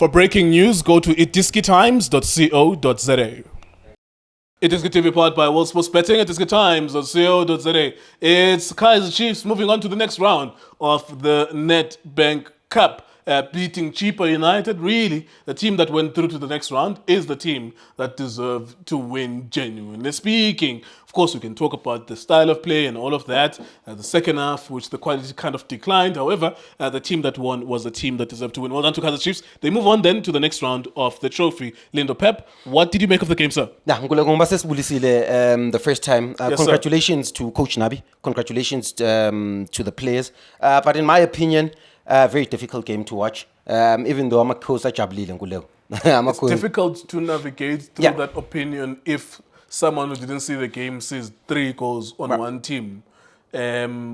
For breaking news, go to iDiskiTimes.co.za. iDiskiTV powered by World Sports Betting, iDiskiTimes.co.za. It's Kaizer Chiefs moving on to the next round of the Nedbank Cup. Beating Chippa United. Really, the team that went through to the next round is the team that deserved to win, genuinely speaking. Of course, we can talk about the style of play and all of that. The second half, which the quality kind of declined. However, the team that won was the team that deserved to win. Well done to Kaizer Chiefs. They move on then to the next round of the trophy. Lindo Pep, what did you make of the game, sir? The first time. Yes, congratulations to Coach Nabi. Congratulations to the players. But in my opinion, very difficult game to watch. Even though I'm a coach, It's difficult to navigate through that opinion if someone who didn't see the game sees 3 goals on one team,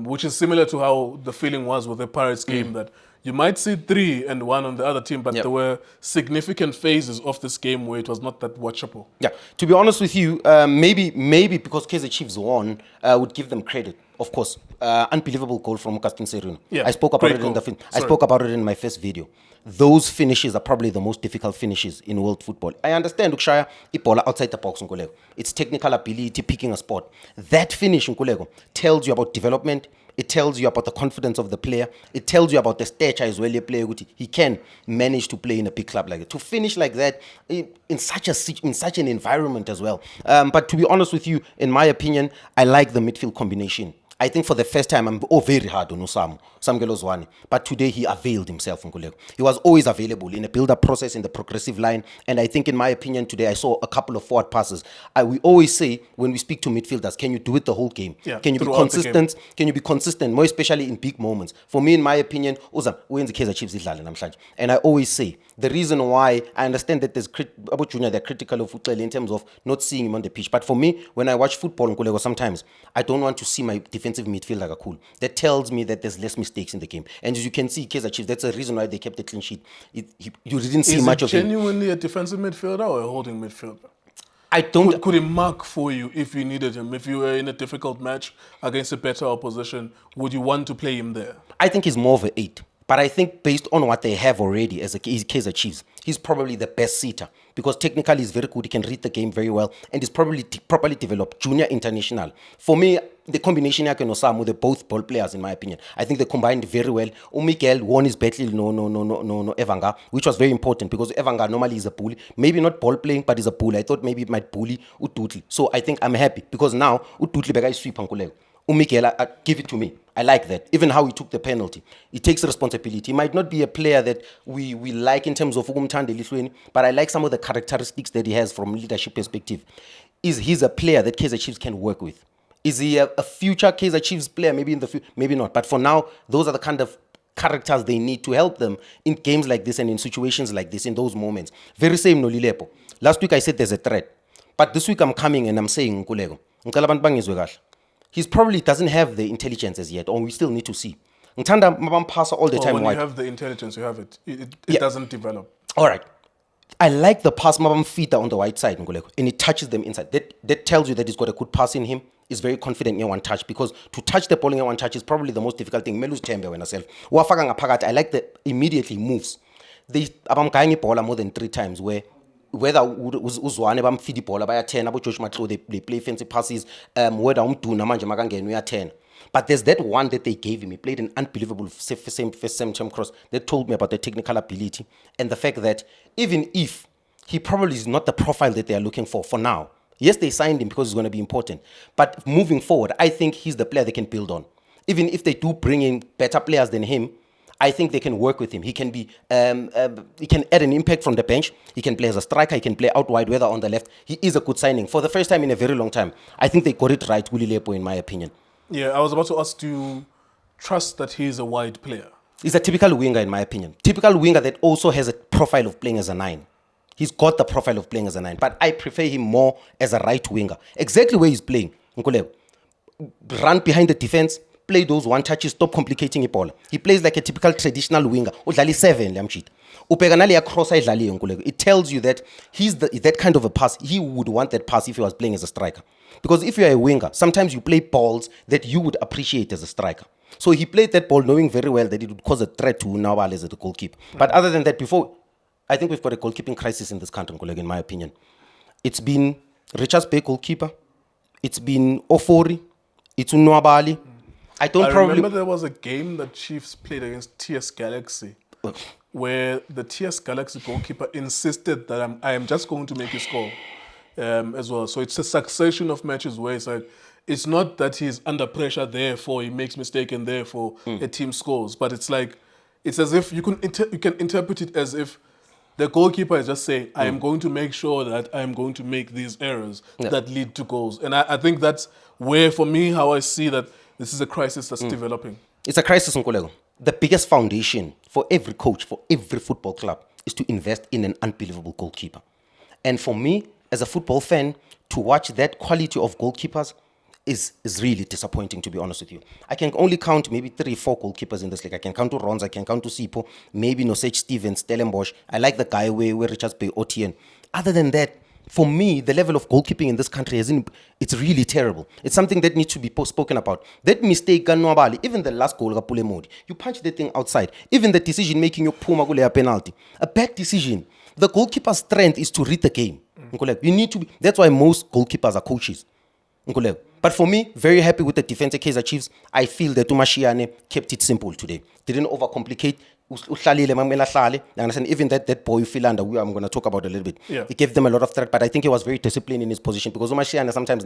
which is similar to how the feeling was with the Pirates game, that you might see 3 and 1 on the other team, but there were significant phases of this game where it was not that watchable. Yeah, to be honest with you, maybe because Kaizer Chiefs won, would give them credit. Of course, unbelievable goal from Augustin Sereno. Yeah, I spoke about it in I spoke about it in my first video. Those finishes are probably the most difficult finishes in world football. I understand Ukshaya ibola outside the box, Nkulego. It's technical ability, picking a spot. That finish, Nkulego, tells you about development. It tells you about the confidence of the player. It tells you about the stature as well. Player, he can manage to play in a big club like that. To finish like that in such an environment as well. But to be honest with you, in my opinion, I like the midfield combination. I think for the first time, I'm very hard on Sam Gelozwane. But today he availed himself. He was always available in a build-up process, in the progressive line. And I think in my opinion today, I saw a couple of forward passes. We always say when we speak to midfielders, can you do it the whole game? Yeah, can you be consistent? Can you be consistent, more especially in big moments? For me, in my opinion, we're in the Kaizer Chiefs. And I always say, the reason why I understand that there's about Junior, they're critical of Utlele in terms of not seeing him on the pitch. But for me, when I watch football, sometimes I don't want to see my defensive midfield like a cool. That tells me that there's less mistakes in the game. And as you can see, Kaizer Chiefs, that's the reason why they kept the clean sheet. You didn't see much of him. Is he genuinely a defensive midfielder or a holding midfielder? I don't. Could he mark for you if you needed him? If you were in a difficult match against a better opposition, would you want to play him there? I think he's more of an 8. But I think based on what they have already as a Kaizer Chiefs, he's probably the best seater because technically he's very good. He can read the game very well and he's probably properly developed. Junior international. For me, the combination with they're both ball players in my opinion. I think they combined very well. Miguel won his battle, no Evanga, which was very important because Evanga normally is a bully. Maybe not ball playing, but he's a bully. I thought maybe it might bully Ututli. So I think I'm happy because now Ututli bega is sweep Ankulego. Miguel, give it to me. I like that. Even how he took the penalty. He takes responsibility. He might not be a player that we like in terms of but I like some of the characteristics that he has from leadership perspective. He's a player that Kaizer Chiefs can work with. Is he a future Kaizer Chiefs player? Maybe in the future, maybe not. But for now, those are the kind of characters they need to help them in games like this and in situations like this, in those moments. Very same no Lilepo. Last week I said there's a threat. But this week I'm coming and I'm saying, Nkulego, he probably doesn't have the intelligence as yet, or we still need to see. Ntanda passa all the time. When you have the intelligence, you have it. It doesn't develop. All right. I like the pass feeder on the right side, and it touches them inside. That tells you that he's got a good pass in him. He's very confident in one touch because to touch the ball in one touch is probably the most difficult thing. Melus tembe when self. I like that immediately moves. They ball more than 3 times whether uzwane bamfidi bhola baya 10 abo Josh Matlo they play fancy passes whether umduna manje makangena uya 10 but there's that one that they gave him. He played an unbelievable first time cross that told me about the technical ability and the fact that even if he probably is not the profile that they are looking for now, yes, they signed him because it's going to be important, but moving forward I think he's the player they can build on. Even if they do bring in better players than him, I think they can work with him. He can be, he can add an impact from the bench. He can play as a striker. He can play out wide, whether on the left. He is a good signing. For the first time in a very long time, I think they got it right, Willie Lepo, in my opinion. Yeah, I was about to ask, do you trust that he is a wide player? He's a typical winger, in my opinion. Typical winger that also has a profile of playing as a 9. He's got the profile of playing as a 9, but I prefer him more as a right winger. Exactly where he's playing. Run behind the defense, play those one touches, stop complicating it ball. He plays like a typical traditional winger. Udlali 7 lamchit. It tells you that he's that kind of a pass. He would want that pass if he was playing as a striker. Because if you're a winger, sometimes you play balls that you would appreciate as a striker. So he played that ball knowing very well that it would cause a threat to Nawal as the goalkeeper. But other than that, before I think we've got a goalkeeping crisis in this country, in my opinion. It's been Richards Bay goalkeeper. It's been Ofori. It's Unwabali. I remember there was a game that Chiefs played against TS Galaxy where the TS Galaxy goalkeeper insisted that I am just going to make you score as well. So it's a succession of matches where it's like, it's not that he's under pressure, therefore he makes mistake and therefore a team scores. But it's like, it's as if you can interpret it as if the goalkeeper is just saying, I am going to make sure that I am going to make these errors that lead to goals. And I think that's where, for me, how I see that this is a crisis that's developing. It's a crisis, Nkulego. The biggest foundation for every coach, for every football club, is to invest in an unbelievable goalkeeper. And for me, as a football fan, to watch that quality of goalkeepers is really disappointing, to be honest with you. I can only count maybe 3-4 goalkeepers in this league. I can count to Rons, I can count to Sipho, maybe Nosage Stevens, Stellenbosch. I like the guy where Richards Bay, OTN. Other than that, for me, the level of goalkeeping in this country it's really terrible. It's something that needs to be spoken about. That mistake, Ganwabali, even the last goal, you punch the thing outside. Even the decision making you Puma a penalty. A bad decision. The goalkeeper's strength is to read the game. You need to be, that's why most goalkeepers are coaches. But for me, very happy with the defense of Kaizer Chiefs. I feel that Tumashiane kept it simple today. Didn't overcomplicate. Even that boy Philander, I'm going to talk about a little bit. Yeah. He gave them a lot of threat, but I think he was very disciplined in his position because Tumashiane sometimes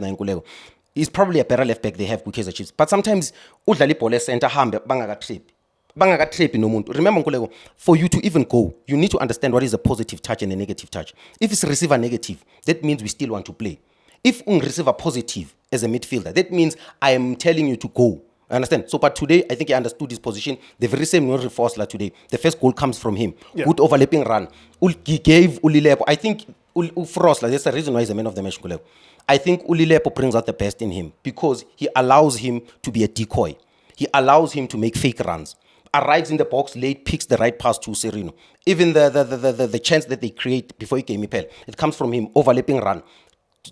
he's probably a better left back they have with Kaizer Chiefs. But sometimes center remember, Nkulego, for you to even go, you need to understand what is a positive touch and a negative touch. If it's receiver negative, that means we still want to play. If receiver positive as a midfielder, that means I am telling you to go. Understand? So, but today, I think he understood his position. The very same Forstler today. The first goal comes from him. Yeah. Good overlapping run. He gave Ulilepo. I think Forstler, that's the reason why he's the man of the match. I think Ulilepo brings out the best in him because he allows him to be a decoy. He allows him to make fake runs. Arrives in the box late, picks the right pass to Serino. Even the chance that they create before he came it comes from him, overlapping run.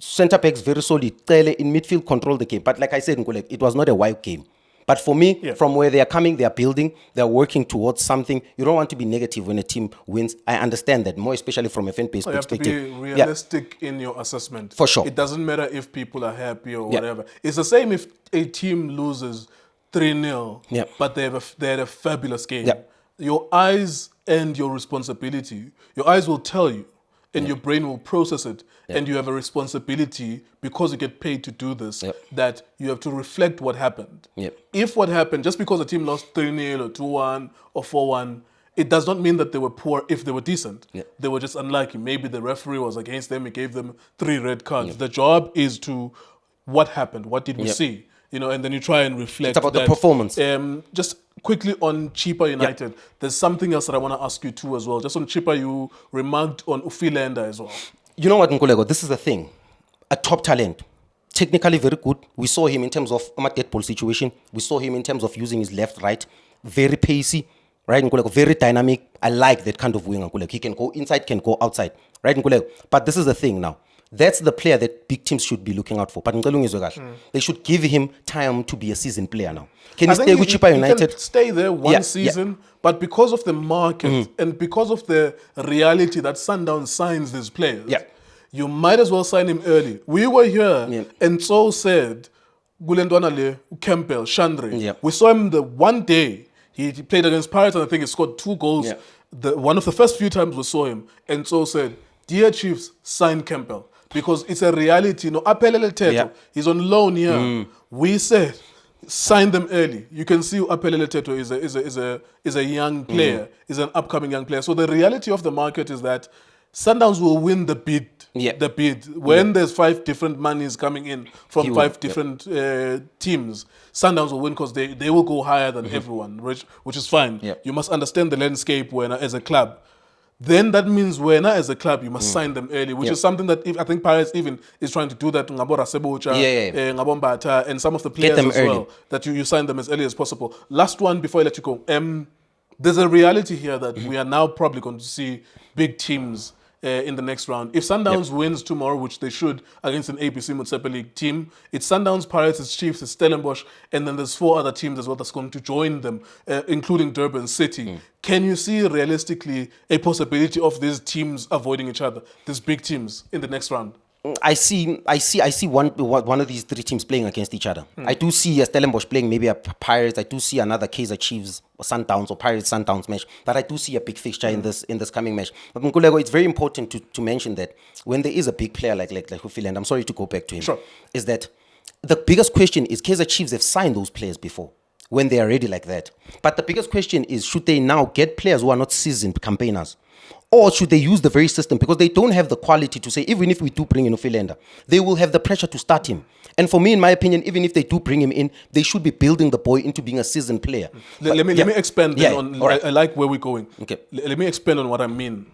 Centre backs very solid. Tele in midfield control the game. But like I said, it was not a wild game. But for me, from where they are coming, they are building, they are working towards something. You don't want to be negative when a team wins. I understand that, more especially from a fan-based perspective. You have to be realistic in your assessment. For sure. It doesn't matter if people are happy or whatever. It's the same if a team loses 3-0, but they had a fabulous game. Your eyes and your responsibility, your eyes will tell you, and your brain will process it, and you have a responsibility, because you get paid to do this, that you have to reflect what happened. If what happened, just because a team lost 3-0 or 2-1 or 4-1, it does not mean that they were poor if they were decent. They were just unlucky. Maybe the referee was against them, he gave them 3 red cards. The job is to, what happened? What did we see? And then you try and reflect. It's about the performance. Just quickly on Chippa United, there's something else that I want to ask you too as well. Just on Chippa, you remarked on Ufilenda as well. You know what, Nkulego? This is the thing. A top talent. Technically very good. We saw him in terms of a dead ball situation. We saw him in terms of using his left, right. Very pacey. Right, Nkulego? Very dynamic. I like that kind of winger, Nkulego. He can go inside, can go outside. Right, Nkulego? But this is the thing now. That's the player that big teams should be looking out for. But they should give him time to be a seasoned player now. Can he stay with Chippa United? He can stay there one season, but because of the market and because of the reality that Sundown signs these players, you might as well sign him early. We were here, and so said Gulendwana Le, Campbell, Chandre. We saw him the one day he played against Pirates, and I think he scored 2 goals. One of the first few times we saw him, and so said, "Dear Chiefs, sign Campbell." Because it's a reality. Apelele Teto, he's on loan here. We said, sign them early. You can see Apelele Teto is a young player, is an upcoming young player. So the reality of the market is that Sundowns will win the bid. The bid. When there's 5 different monies coming in from 5 different teams, Sundowns will win because they will go higher than everyone, which is fine. You must understand the landscape when, as a club. Then that means when as a club you must sign them early, which is something that I think Pirates even is trying to do that to Ngabora Sebocha, Ngabombata, and some of the players as early. Well, that you sign them as early as possible. Last one before I let you go. There's a reality here that we are now probably going to see big teams in the next round. If Sundowns wins tomorrow, which they should, against an ABC Motsepe League team, it's Sundowns, Pirates, it's Chiefs, it's Stellenbosch, and then there's 4 other teams as well that's going to join them, including Durban City. Can you see realistically a possibility of these teams avoiding each other, these big teams, in the next round? I see one of these 3 teams playing against each other. I do see a Stellenbosch playing maybe a Pirates. I do see another Kaizer Chiefs or Sundowns or Pirates Sundowns match. But I do see a big fixture in this coming match. But Nkulego, it's very important to mention that when there is a big player like Hufile, and I'm sorry to go back to him, Sure. is that the biggest question is Kaizer Chiefs have signed those players before when they are ready like that. But the biggest question is, should they now get players who are not seasoned campaigners? Or should they use the very system? Because they don't have the quality to say, even if we do bring in Ofilenda, they will have the pressure to start him. And for me, in my opinion, even if they do bring him in, they should be building the boy into being a seasoned player. Let me expand then on, right. I like where we're going. Okay. Let me expand on what I mean.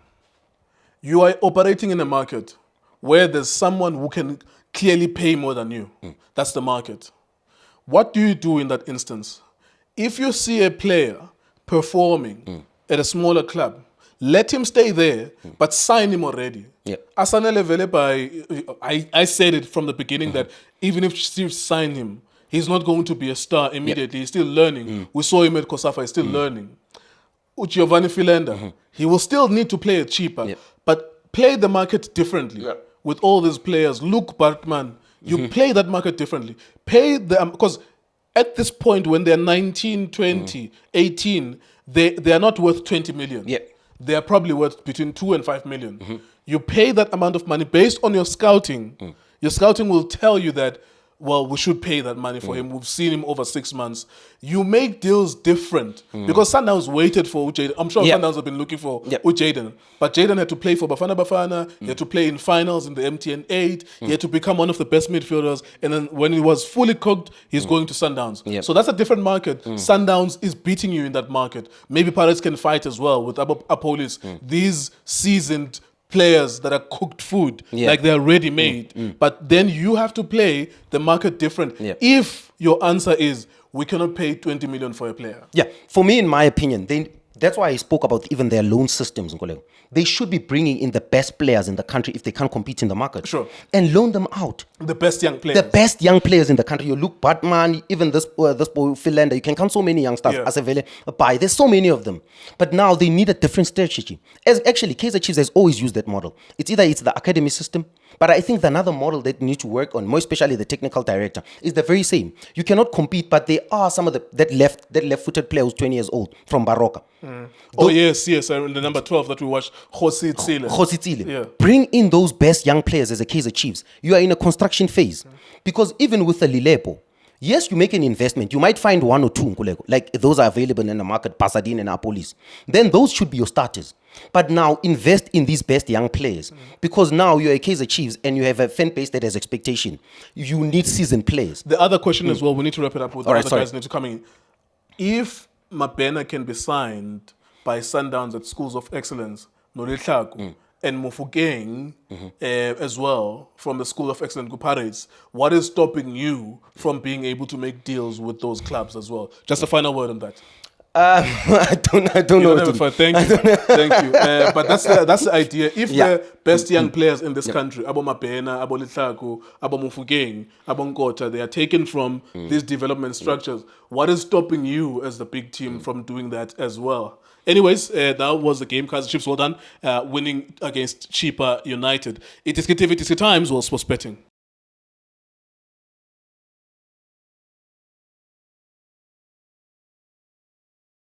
You are operating in a market where there's someone who can clearly pay more than you. That's the market. What do you do in that instance? If you see a player performing at a smaller club, let him stay there, but sign him already. Asanele Vele, I said it from the beginning that even if Steve signed him, he's not going to be a star immediately. He's still learning. We saw him at Kosafa, he's still learning. Giovanni Filenda, he will still need to play it cheaper, but play the market differently with all these players. Luke Bartman, you play that market differently. Pay them, because at this point when they're 19, 20, 18, they are not worth 20 million. They are probably worth between 2 and 5 million. You pay that amount of money based on your scouting. Your scouting will tell you that, well, we should pay that money for him. We've seen him over 6 months. You make deals different because Sundowns waited for Ujaden. I'm sure Sundowns have been looking for Ujaden. But Jaden had to play for Bafana. He had to play in finals in the MTN 8. He had to become one of the best midfielders. And then when he was fully cooked, he's going to Sundowns. So that's a different market. Sundowns is beating you in that market. Maybe Pirates can fight as well with Apolis. These seasoned players that are cooked food, like they're ready made. But then you have to play the market different. If your answer is, we cannot pay 20 million for a player. For me, in my opinion, that's why I spoke about even their loan systems. They should be bringing in the best players in the country if they can't compete in the market. And loan them out. The best young players. The best young players in the country. You look, Batman, even this boy Finlander, you can count so many youngsters. Asevele, there's so many of them. But now they need a different strategy. As actually, Kaizer Chiefs has always used that model. It's the academy system, but I think the another model that need to work on, more especially the technical director, is the very same. You cannot compete, but there are some of that left-footed player who's 20 years old from Baroka. Yes, the number 12 that we watched, Josi Tsile. Bring in those best young players as a Kaizer Chiefs. You are in a construction phase. Because even with the Lilepo, yes, you make an investment. You might find 1 or 2, like those are available in the market, Pasadena and Apolis. Then those should be your starters. But now invest in these best young players. Because now you're a Kaizer Chiefs and you have a fan base that has expectation. You need seasoned players. The other question as well, we need to wrap it up with the other guys need to come in. If Mabena can be signed by Sundowns at Schools of Excellence, Noletlaku, and Mofokeng as well from the School of Excellence Pirates, what is stopping you from being able to make deals with those clubs as well? Just a final word on that. I don't know. Thank you. But that's the idea. If the best young players in this country, Abo Mapena, Abo Litlaku, Abo Mufugeng, Abo Nkota, they are taken from these development structures, what is stopping you as the big team from doing that as well? Anyways, that was the game. Kaizer Chiefs, well done, winning against Chippa United. iDiskiTV, iDiski Times, was sports betting.